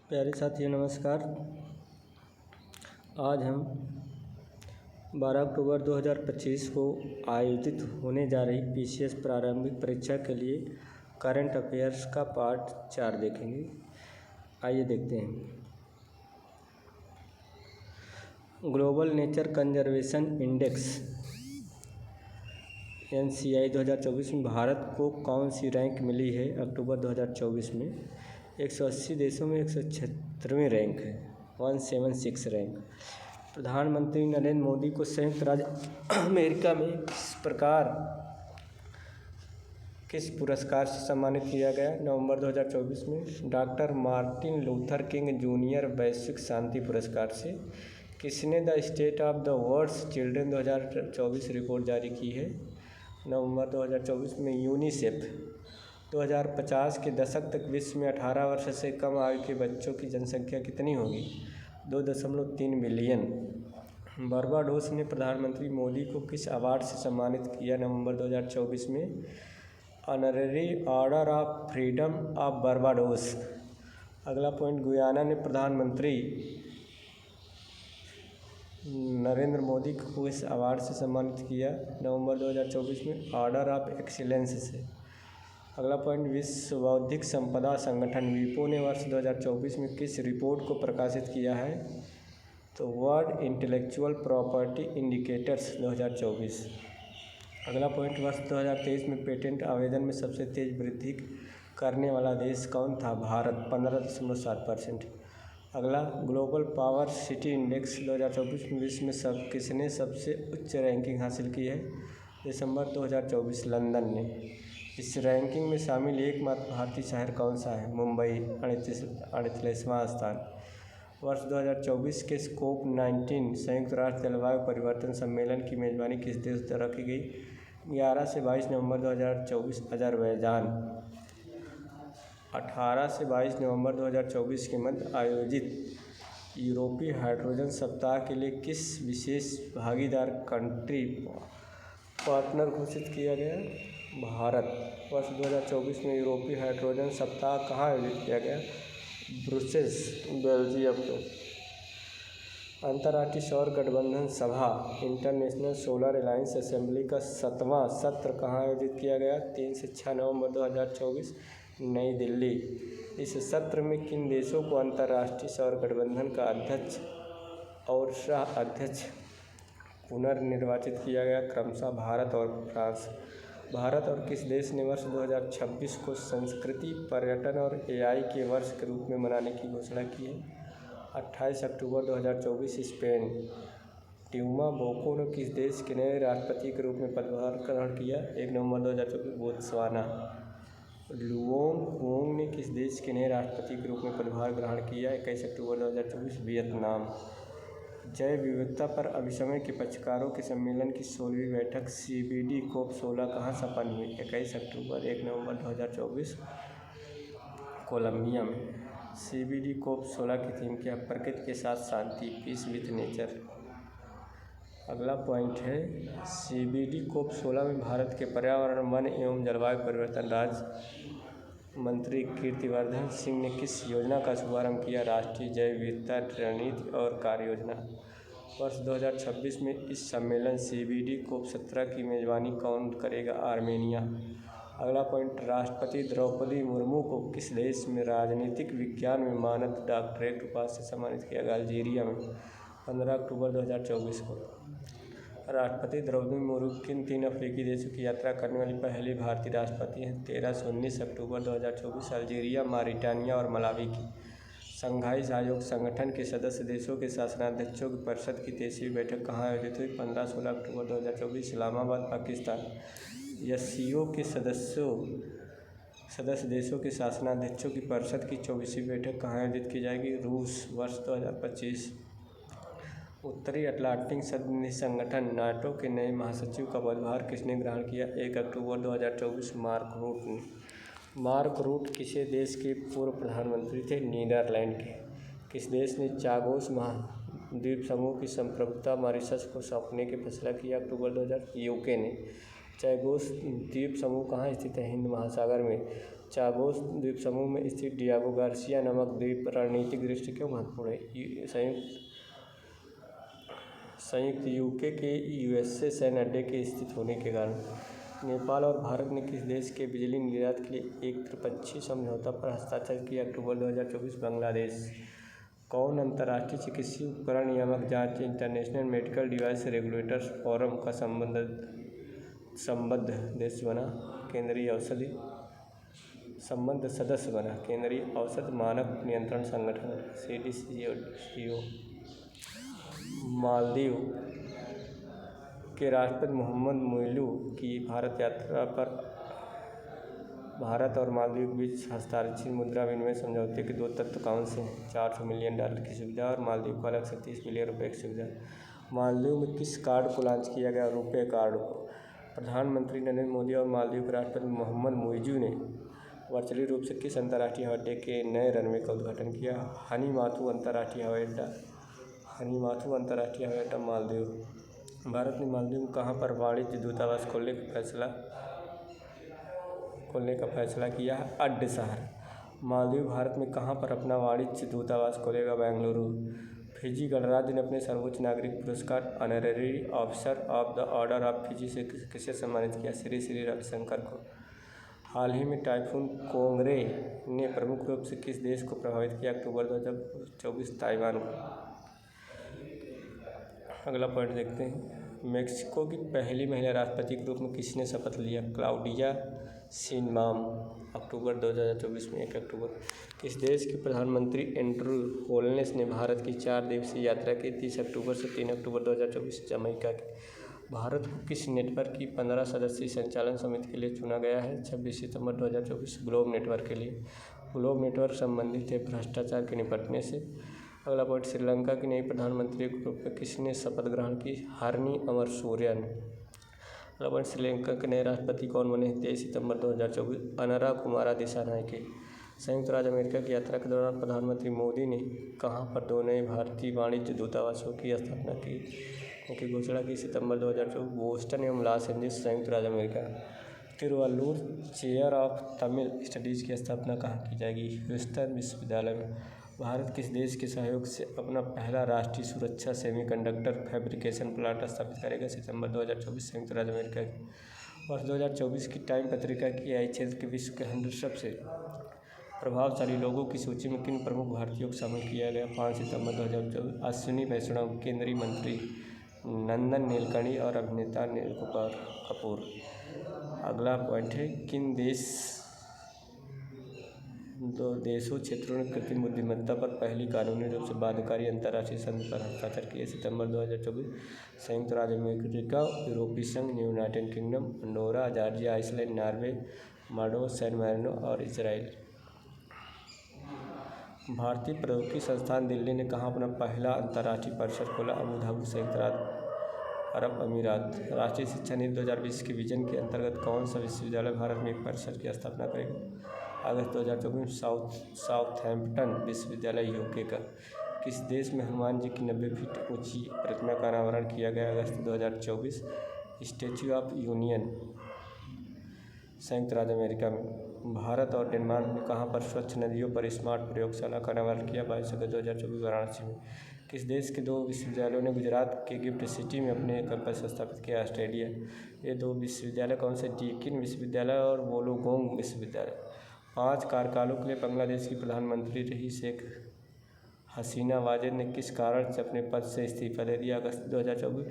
प्यारे साथियों नमस्कार। आज हम 12 अक्टूबर 2025 को आयोजित होने जा रही पीसीएस प्रारंभिक परीक्षा के लिए करंट अफेयर्स का पार्ट 4 देखेंगे। आइए देखते हैं। Global nature conservation index NCI 2024 में भारत को कौन सी रैंक मिली है? अक्टूबर 2024 में 180 देशों में 176वें रैंक है, 176 रैंक। प्रधानमंत्री नरेंद्र मोदी को संयुक्त राज्य अमेरिका में किस पुरस्कार से सम्मानित किया गया? नवंबर 2024 में doctor Martin Luther King junior वैश्विक शांति पुरस्कार से। किसने the state of the world's children 2024 report जारी की है? नवंबर 2024 में यूनिसेफ। 2050 के दशक तक विश्व में 18 वर्ष से कम आयु के बच्चों की जनसंख्या कितनी होगी? 2.3 बिलियन। बारबाडोस ने प्रधानमंत्री मोदी को किस अवार्ड से सम्मानित किया? नवंबर 2024 में honorary order of freedom of Barbados. अगला पॉइंट, गुयाना ने प्रधानमंत्री नरेंद्र मोदी को इस अवार्ड से सम्मानित किया? नवंबर 2024 में ऑर्डर ऑफ एक्सीलेंस से। अगला पॉइंट, विश्व बौद्धिक संपदा संगठन विपो ने वर्ष 2024 में किस रिपोर्ट को प्रकाशित किया है? तो वर्ल्ड इंटेलेक्चुअल प्रॉपर्टी इंडिकेटर्स 2024। अगला पॉइंट, वर्ष 2023 में पेटेंट आवेदन में सबसे तेज वृद्धि करने वाला देश कौन था? भारत 15.7%। अगला, ग्लोबल पावर सिटी इंडेक्स 2024 में विश्व में किसने सबसे उच्च रैंकिंग हासिल की है? दिसंबर 2024 लंदन ने। इस रैंकिंग में शामिल एकमात्र भारतीय शहर कौन सा है? मुंबई 38वां स्थान। वर्ष 2024 के स्कोप 19 संयुक्त राष्ट्र जलवायु परिवर्तन सम्मेलन की मेजबानी किस देश द्वारा की गई? 11 से 22 नवंबर 2024 अजरबैजान। 18 से 22 नवंबर 2024 के मध्य आयोजित यूरोपीय हाइड्रोजन सप्ताह के लिए किस विशेष भागीदार कंट्री पार्टनर घोषित किया गया? भारत। वर्ष 2024 में यूरोपीय हाइड्रोजन सप्ताह कहाँ आयोजित किया गया? ब्रुसेल्स, बेल्जियम में। अंतर्राष्ट्रीय सौर गठबंधन सभा इंटरनेशनल सोलर अलायंस असेंबली का 7वां सत्र कहाँ आयोजित किया गया? 3 से 6 नवंबर 2024 नई दिल्ली। इस सत्र में किन देशों को अंतर्राष्ट्रीय सौर गठबंधन का अध्यक्ष और सह अध्यक्ष पुनर्निर्वाचित किया गया? क्रमशः भारत और फ्रांस। भारत और किस देश ने वर्ष 2026 को संस्कृति, पर्यटन और AI के वर्ष के रूप में मनाने की घोषणा की है? 28 अक्टूबर 2024 स्पेन। ट्यूमा बोको ने किस देश के नए राष्ट्रपति के रूप में पदभार ग्रहण किया? 1 नवंबर 2024 बोत्सवाना। लुओंग क्वोंग ने किस देश के नए राष्ट्रपति के रूप में पदभार ग्रहण किया? 21 अक्टूबर 2024 वियतनाम। जैव विविधता पर अभिसमय के पक्षकारों के सम्मेलन की 16वीं बैठक CBD COP 16 कहाँ संपन्न हुई? 21 अक्टूबर 1 नवंबर 2024 कोलंबिया में। CBD COP 16 की थीम क्या? प्रकृति के साथ शांति, पीस विथ नेचर। अगला पॉइंट है, CBD COP 16 में भारत के पर्यावरण, वन एवं जलवायु परिवर्तन राज्य मंत्री कीर्तिवर्धन सिंह ने किस योजना का शुभारंभ किया? राष्ट्रीय जैव विविधता रणनीति और कार्य योजना। वर्ष 2026 में इस सम्मेलन CBD COP 17 की मेजबानी कौन करेगा? आर्मेनिया। अगला पॉइंट, राष्ट्रपति द्रौपदी मुर्मू को किस देश में राजनीतिक विज्ञान में मानद डॉक्टरेट उपाधि से सम्मानित किया गया? अल्जीरिया में 15 अक्टूबर 2024 को। राष्ट्रपति द्रौपदी मुर्मू किन 3 अफ्रीकी देशों की यात्रा करने वाली पहली भारतीय राष्ट्रपति हैं? 13 से 19 अक्टूबर 2024 अल्जीरिया, मारिटानिया और मलावी की। शंघाई सहयोग संगठन के सदस्य देशों के शासनाध्यक्षों की परिषद की 23वीं बैठक कहाँ आयोजित हुई? 15-16 अक्टूबर 2024 इस्लामाबाद, पाकिस्तान। SCO के सदस्य देशों के शासनाध्यक्षों की परिषद की 24वीं बैठक कहाँ आयोजित की जाएगी? रूस। वर्ष 2025। उत्तरी अटलांटिक संधि संगठन नाटो के नए महासचिव का पदभार किसने ग्रहण किया? 1 अक्टूबर 2024 मार्क रूट ने। मार्क रूट किसी देश के पूर्व प्रधानमंत्री थे? नीदरलैंड के। किस देश ने चागोस महाद्वीप समूह की संप्रभुता मॉरिशस को सौंपने का फैसला किया? अक्टूबर 2000 UK ने। चैगोस द्वीप समूह कहाँ स्थित है? हिंद महासागर में। चागोस द्वीप समूह में स्थित डियागो गार्सिया नामक द्वीप रणनीतिक दृष्टि क्यों महत्वपूर्ण है? संयुक्त यूके के यूएसए सैन्य अड्डे के स्थित होने के कारण। नेपाल और भारत ने किस देश के बिजली निर्यात के लिए एक त्रिपक्षीय समझौता पर हस्ताक्षर किया? अक्टूबर 2024। बांग्लादेश। कौन अंतर्राष्ट्रीय चिकित्सीय उपकरण नियामक जांच international medical device regulators forum का संबद्ध देश बना? केंद्रीय औषधि संबद्ध सदस्य बना? केंद्रीय औषध मानक नियंत्रण संगठन CDCO। मालदीव के राष्ट्रपति मोहम्मद मोइलू की भारत यात्रा पर भारत और मालदीव के बीच हस्ताक्षरित मुद्रा विनिमय समझौते के दो तत्व कौन से हैं? $400 मिलियन की सुविधा और मालदीव को अलग से $30 मिलियन की सुविधा। मालदीव में किस कार्ड को लॉन्च किया गया? रुपे कार्ड को। प्रधानमंत्री नरेंद्र मोदी और मालदीव के राष्ट्रपति मोहम्मद मोइजू ने वर्चुअली रूप से किस अंतर्राष्ट्रीय हवाई अड्डे के नए रनवे का उद्घाटन किया? हनीमाथू अंतर्राष्ट्रीय हवाई अड्डा मालदीव। भारत ने मालदीव में कहाँ पर वाणिज्य दूतावास खोलने का फैसला किया है? अड्ड शहर। मालदीव भारत में कहाँ पर अपना वाणिज्य दूतावास खोलेगा? बेंगलुरु। फिजी गणराज्य ने अपने सर्वोच्च नागरिक पुरस्कार honorary officer of the order of Fiji से किसे सम्मानित किया? श्री श्री रविशंकर को। हाल ही में टाइफून कोंगरे ने प्रमुख रूप से किस देश को प्रभावित किया? अक्टूबर 2024। ताइवान को। अगला पॉइंट देखते हैं। मेक्सिको की पहली महिला राष्ट्रपति के रूप में किसने शपथ लिया? Claudia Sheinbaum. अक्टूबर 2024 में 1 अक्टूबर। किस देश के प्रधानमंत्री एंड्रू होलनेस ने भारत की 4 दिवसीय यात्रा की? 30 अक्टूबर से 3 अक्टूबर 2024 जमैका की। भारत को किस नेटवर्क की 15 सदस्यीय संचालन समिति के लिए चुना गया है? 26 सितंबर 2024 ग्लोब नेटवर्क के लिए। ग्लोब नेटवर्क संबंधित है भ्रष्टाचार के निपटने से। अगला पॉइंट, श्रीलंका की नई प्रधानमंत्री के रूप में किसने शपथ ग्रहण की? हरनी अमरसूरियन। अगला पॉइंट, श्रीलंका के नए राष्ट्रपति कौन बने? 23 सितंबर 2024 अनरा कुमारा दिसानायके। संयुक्त राज्य अमेरिका की यात्रा के दौरान प्रधानमंत्री मोदी ने कहाँ पर 2 नए भारतीय वाणिज्य दूतावासों की स्थापना की घोषणा की? सितंबर 2024 बोस्टन एवं लॉस एंजल्स, संयुक्त राज्य America. Tiruvallur chair of Tamil studies की स्थापना कहाँ की जाएगी? ह्यूस्टन विश्वविद्यालय में। भारत किस देश के सहयोग से अपना पहला राष्ट्रीय सुरक्षा सेमीकंडक्टर फैब्रिकेशन प्लांट स्थापित करेगा? सितंबर 2024 संयुक्त राज्य अमेरिका की। वर्ष 2024 की टाइम पत्रिका की आई क्षेत्र के विश्व के 100 सबसे प्रभावशाली लोगों की सूची में किन प्रमुख भारतीयों को शामिल किया गया? 5 सितंबर 2024 अश्विनी वैष्णव, केंद्रीय मंत्री नंदन नीलकणी और अभिनेता अनिल कपूर। अगला पॉइंट है, किन दो देशों क्षेत्रों ने कृत्रिम बुद्धिमत्ता पर पहली कानूनी रूप से बाध्यकारी अंतर्राष्ट्रीय संधि पर हस्ताक्षर किए? सितंबर 2024 संयुक्त राज्य अमेरिका, यूरोपीय संघ, United Kingdom, Andorra, Georgia, Iceland, Norway, Moldova, San Marino और इजराइल। भारतीय प्रौद्योगिकी संस्थान दिल्ली ने कहाँ अपना पहला अंतर्राष्ट्रीय परिसर खोला? अबू धाबी, संयुक्त अरब अमीरात। राष्ट्रीय शिक्षा नीति 2020 के विजन के अंतर्गत कौन सा विश्वविद्यालय भारत में एक परिसर की स्थापना करेगा? अगस्त 2024 साउथहैम्पटन विश्वविद्यालय यूके का। किस देश में हनुमान जी की 90 फीट ऊंची प्रतिमा का अनावरण किया गया? अगस्त 2024 स्टैच्यू ऑफ यूनियन, संयुक्त राज्य अमेरिका में। भारत और डेनमार्क ने कहाँ पर स्वच्छ नदियों पर स्मार्ट प्रयोगशाला का अनावरण किया? 22 अगस्त 2024 वाराणसी में। किस देश के 2 विश्वविद्यालयों ने गुजरात के गिफ्ट सिटी में अपने कैंपस स्थापित किया? ऑस्ट्रेलिया। ये 2 विश्वविद्यालय कौन से? डीकिन विश्वविद्यालय और वोलोगोंग विश्वविद्यालय। 5 कार्यकालों के लिए बांग्लादेश की प्रधानमंत्री रही शेख हसीना वाजेद ने किस कारण से अपने पद से इस्तीफा दे दिया? अगस्त 2024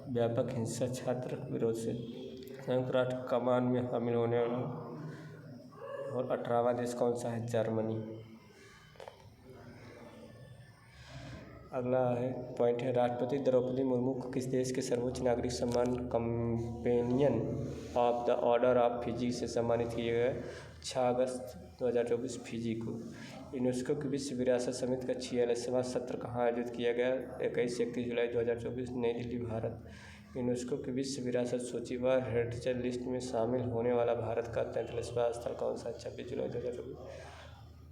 व्यापक हिंसा, छात्र विरोध से। संयुक्त राष्ट्र कमान में शामिल होने वाला और 18वां देश कौन सा है? जर्मनी। अगला है पॉइंट है, राष्ट्रपति द्रौपदी मुर्मू को किस देश के सर्वोच्च नागरिक सम्मान companion of the order of Fiji से सम्मानित किया गया? 6 अगस्त 2024 फिजी को। यूनेस्को की विश्व विरासत समिति का 46वां सत्र कहाँ आयोजित किया गया? 21 से 31 जुलाई 2024 नई दिल्ली, भारत। यूनेस्को की विश्व विरासत सूचीवार हेरिटेज लिस्ट में शामिल होने वाला भारत का 43वां स्थल कौन सा? 26 जुलाई 2024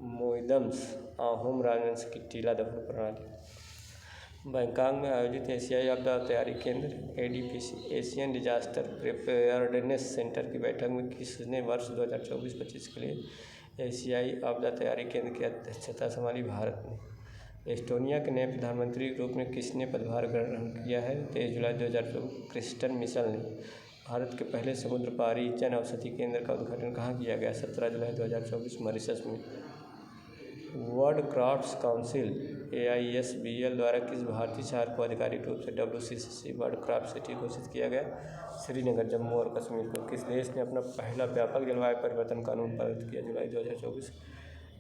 मोइदम्स आहूम राजवंश की टीला दफन प्रणाली। बैंकॉक में आयोजित एशियाई आपदा तैयारी केंद्र ADPC Asian disaster preparedness centre की बैठक में किसने वर्ष 2024-25 के लिए एशियाई आपदा तैयारी केंद्र की अध्यक्षता संभाली? भारत ने। एस्टोनिया के नए प्रधानमंत्री के रूप में किसने पदभार ग्रहण किया है? 23 जुलाई 2024 क्रिस्टन मिशेल ने। भारत के पहले समुद्र पारी जन औषधि केंद्र का उद्घाटन कहाँ किया गया? 17 जुलाई 2024 मॉरिशस में। वर्ल्ड क्राफ्ट्स काउंसिल AISBL द्वारा किस भारतीय शहर को आधिकारिक रूप से WCCC वर्ल्ड क्राफ्ट सिटी घोषित किया गया? श्रीनगर, जम्मू और कश्मीर को। किस देश ने अपना पहला व्यापक जलवायु परिवर्तन कानून पारित किया? जुलाई 2024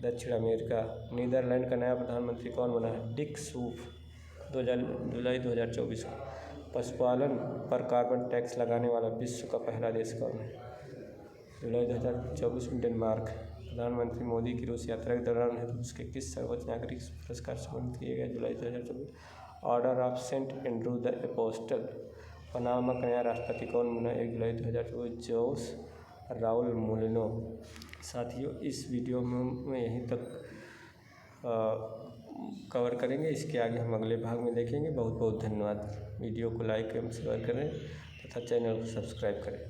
दक्षिण अमेरिका। नीदरलैंड का नया प्रधानमंत्री कौन बना है? डिक सूफ। जुलाई 2024 को। पशुपालन पर कार्बन टैक्स लगाने वाला विश्व का पहला देश कौन है? जुलाई 2024 में डेनमार्क। प्रधानमंत्री मोदी की रूस यात्रा के दौरान हेतु उसके किस सर्वोच्च नागरिक पुरस्कार से सम्मानित किए गए? जुलाई 2024 Order of Saint Andrew the Apostle. Panama का नया राष्ट्रपति कौन बना? 1 जुलाई 2024 जोस राउल मोलिनो। साथियों, इस वीडियो में हम यहीं तक कवर करेंगे। इसके आगे हम अगले भाग में देखेंगे। बहुत बहुत धन्यवाद। वीडियो को लाइक एवं शेयर करें तथा चैनल को सब्सक्राइब करें।